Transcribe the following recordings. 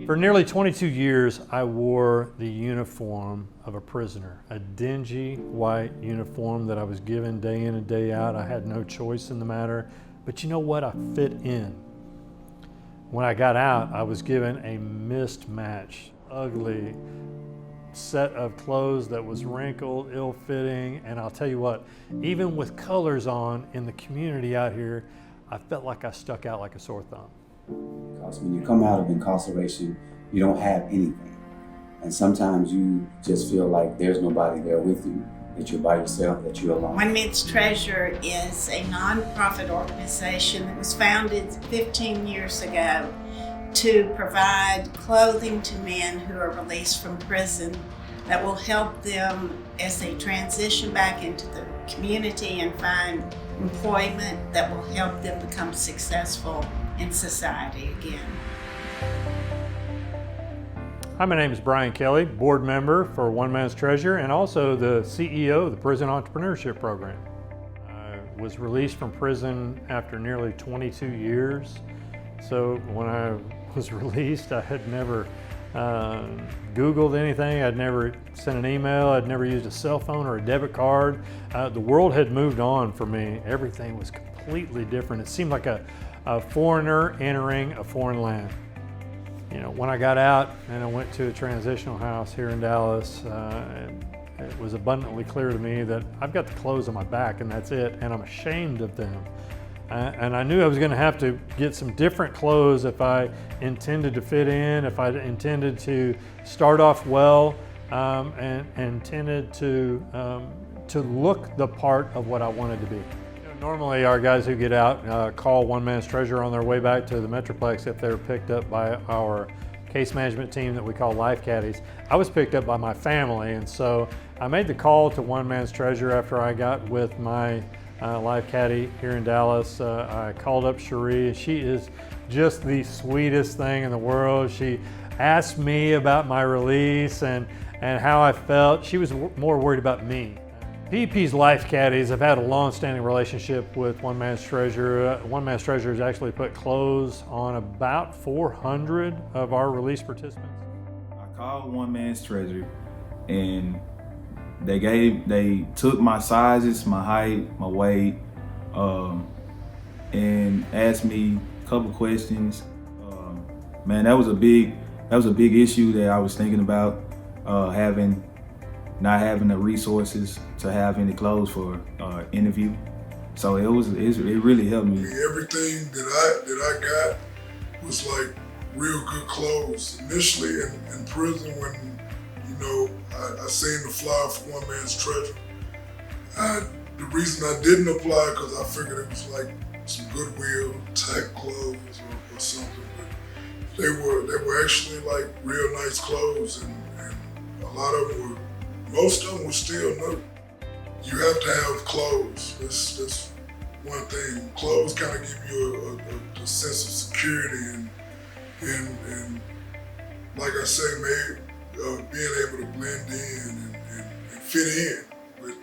For nearly 22 years, I wore the uniform of a prisoner, a dingy white uniform that I was given day in and day out. I had no choice in the matter, but you know what? I fit in. When I got out, I was given a mismatched, ugly set of clothes that was wrinkled, ill-fitting, and I'll tell you what, even with colors on in the community out here, I felt like I stuck out like a sore thumb. Because when you come out of incarceration, you don't have anything. And sometimes you just feel like there's nobody there with you, that you're by yourself, that you're alone. One Man's Treasure is a nonprofit organization that was founded 15 years ago to provide clothing to men who are released from prison that will help them as they transition back into the community and find employment that will help them become successful in society again. Hi, my name is Bryan Kelley, board member for One Man's Treasure and also the CEO of the Prison Entrepreneurship Program. I was released from prison after nearly 22 years. So when I was released, I had never Googled anything. I'd never sent an email. I'd never used a cell phone or a debit card. The world had moved on for me. Everything was completely different. It seemed like a foreigner entering a foreign land. You know, when I got out and I went to a transitional house here in Dallas, it was abundantly clear to me that I've got the clothes on my back and that's it, and I'm ashamed of them. And I knew I was going to have to get some different clothes if I intended to fit in, if I intended to start off well, and intended to look the part of what I wanted to be. Normally our guys who get out call One Man's Treasure on their way back to the Metroplex if they're picked up by our case management team that we call Life Caddies. I was picked up by my family, and so I made the call to One Man's Treasure after I got with my Life Caddy here in Dallas. I called up Cherie. She is just the sweetest thing in the world. She asked me about my release and how I felt. She was more worried about me. Vps Life Caddies have had a long-standing relationship with One Man's Treasure. One Man's Treasure has actually put clothes on about 400 of our release participants. I called One Man's Treasure and they took my sizes, my height, my weight, and asked me a couple questions. Man, that was a big issue that I was thinking about, not having the resources to have any clothes for interview. So it really helped me. Everything that I got was like real good clothes. Initially in prison, when I seen the flyer for One Man's Treasure, the reason I didn't apply because I figured it was like some Goodwill type clothes or something. But they were actually like real nice clothes, and a lot of them were. Most of them were still new. You have to have clothes. That's one thing. Clothes kind of give you a sense of security and like I say, being able to blend in and fit in with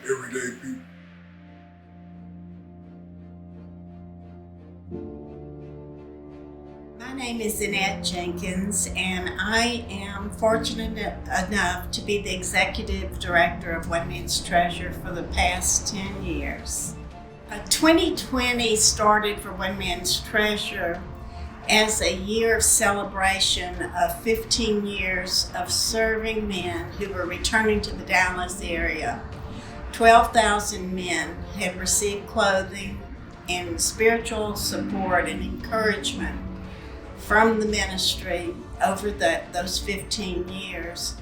everyday people. My name is Annette Jenkins, and I am fortunate enough to be the executive director of One Man's Treasure for the past 10 years. 2020 started for One Man's Treasure as a year of celebration of 15 years of serving men who were returning to the Dallas area. 12,000 men had received clothing and spiritual support and encouragement from the ministry over those 15 years.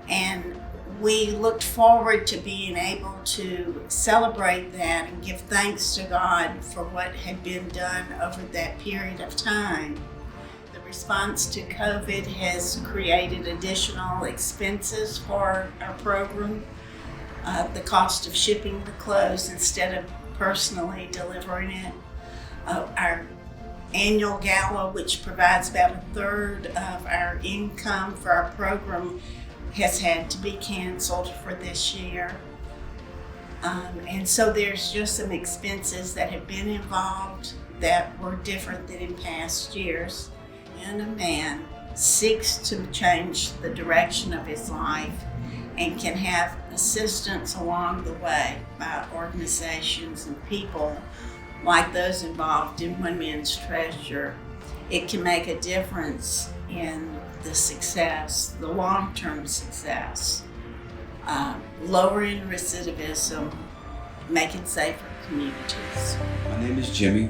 And we looked forward to being able to celebrate that and give thanks to God for what had been done over that period of time. The response to COVID has created additional expenses for our program. The cost of shipping the clothes instead of personally delivering it. Our annual gala, which provides about a third of our income for our program, has had to be canceled for this year. And so there's just some expenses that have been involved that were different than in past years. And a man seeks to change the direction of his life and can have assistance along the way by organizations and people like those involved in One Man's Treasure. It can make a difference in the success, the long-term success, lowering recidivism, making safer communities. My name is Jimmie,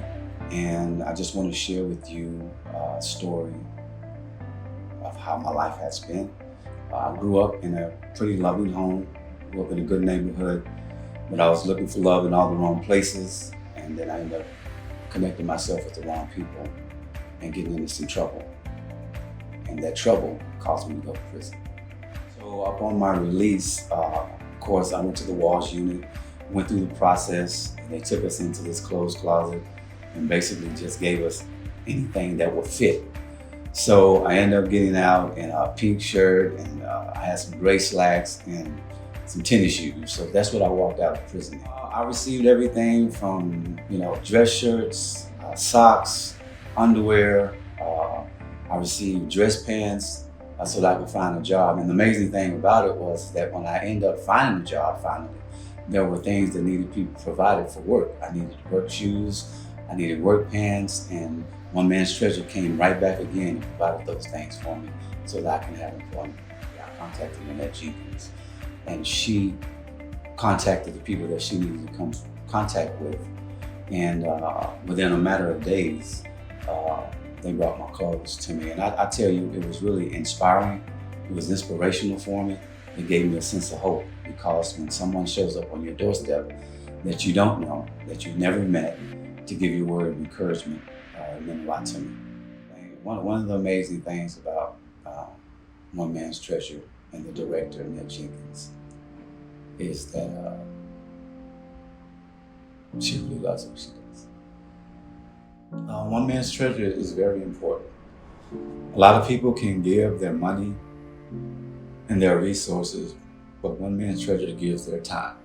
and I just want to share with you a story of how my life has been. I grew up in a pretty loving home, grew up in a good neighborhood, but I was looking for love in all the wrong places, and then I ended up connecting myself with the wrong people and getting into some trouble. And that trouble caused me to go to prison. So upon my release, of course, I went to the WASH unit, went through the process, and they took us into this closed closet and basically just gave us anything that would fit. So I ended up getting out in a pink shirt, and I had some gray slacks and some tennis shoes. So that's what I walked out of prison. I received everything from, dress shirts, socks, underwear. I received dress pants so that I could find a job. And the amazing thing about it was that when I ended up finding a job finally, there were things that needed to be provided for work. I needed work shoes, I needed work pants, and One Man's Treasure came right back again and provided those things for me so that I can have employment. I contacted Annette Jenkins, and she contacted the people that she needed to come contact with. And within a matter of days, they brought my clothes to me. And I tell you, it was really inspiring. It was inspirational for me. It gave me a sense of hope, because when someone shows up on your doorstep that you don't know, that you've never met, to give you a word of encouragement, it meant a lot to me. One of the amazing things about One Man's Treasure and the director, Annette Jenkins, is that she really loves what she does. One Man's Treasure is very important. A lot of people can give their money and their resources, but One Man's Treasure gives their time.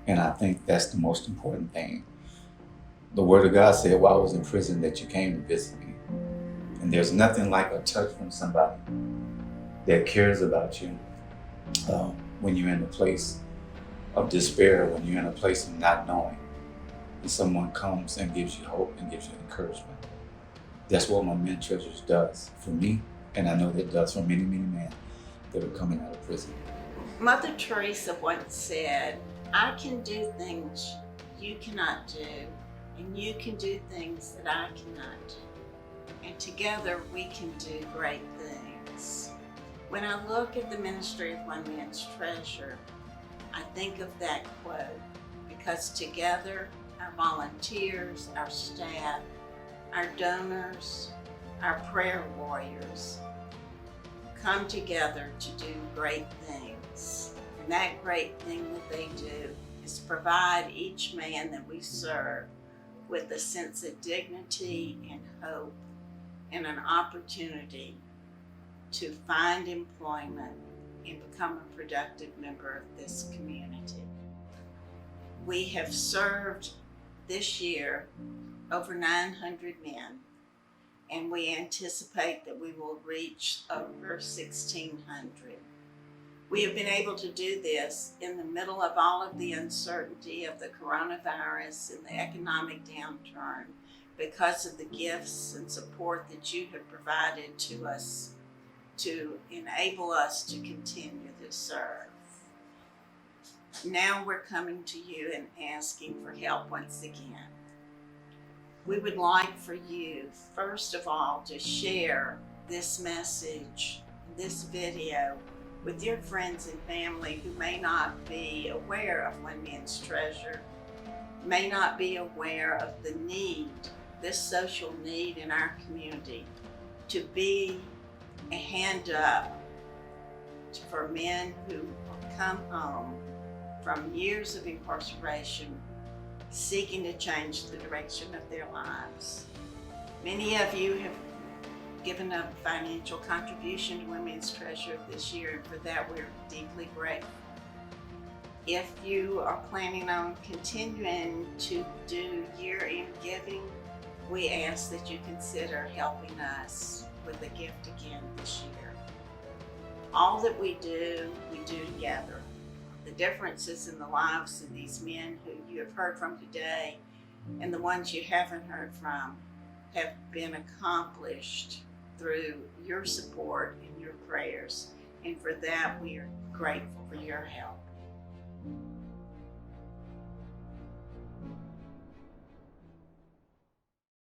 And I think that's the most important thing. The Word of God said while I was in prison that you came to visit me. And there's nothing like a touch from somebody that cares about you when you're in a place of despair, when you're in a place of not knowing. And someone comes and gives you hope and gives you encouragement. That's what One Man's Treasure does for me, and I know that it does for many, many men that are coming out of prison. Mother Teresa once said, "I can do things you cannot do, and you can do things that I cannot do. And together we can do great things." When I look at the ministry of One Man's Treasure, I think of that quote, because together, our volunteers, our staff, our donors, our prayer warriors come together to do great things. And that great thing that they do is provide each man that we serve with a sense of dignity and hope and an opportunity to find employment and become a productive member of this community. We have served this year over 900 men, and we anticipate that we will reach over 1,600. We have been able to do this in the middle of all of the uncertainty of the coronavirus and the economic downturn because of the gifts and support that you have provided to us to enable us to continue to serve. Now we're coming to you and asking for help once again. We would like for you, first of all, to share this message, this video, with your friends and family who may not be aware of One Man's Treasure, may not be aware of the need, this social need in our community, to be a hand up for men who come home from years of incarceration, seeking to change the direction of their lives. Many of you have given a financial contribution to Women's Treasure this year, and for that we're deeply grateful. If you are planning on continuing to do year-end giving, we ask that you consider helping us with a gift again this year. All that we do together. The differences in the lives of these men who you have heard from today and the ones you haven't heard from have been accomplished through your support and your prayers. And for that, we are grateful for your help.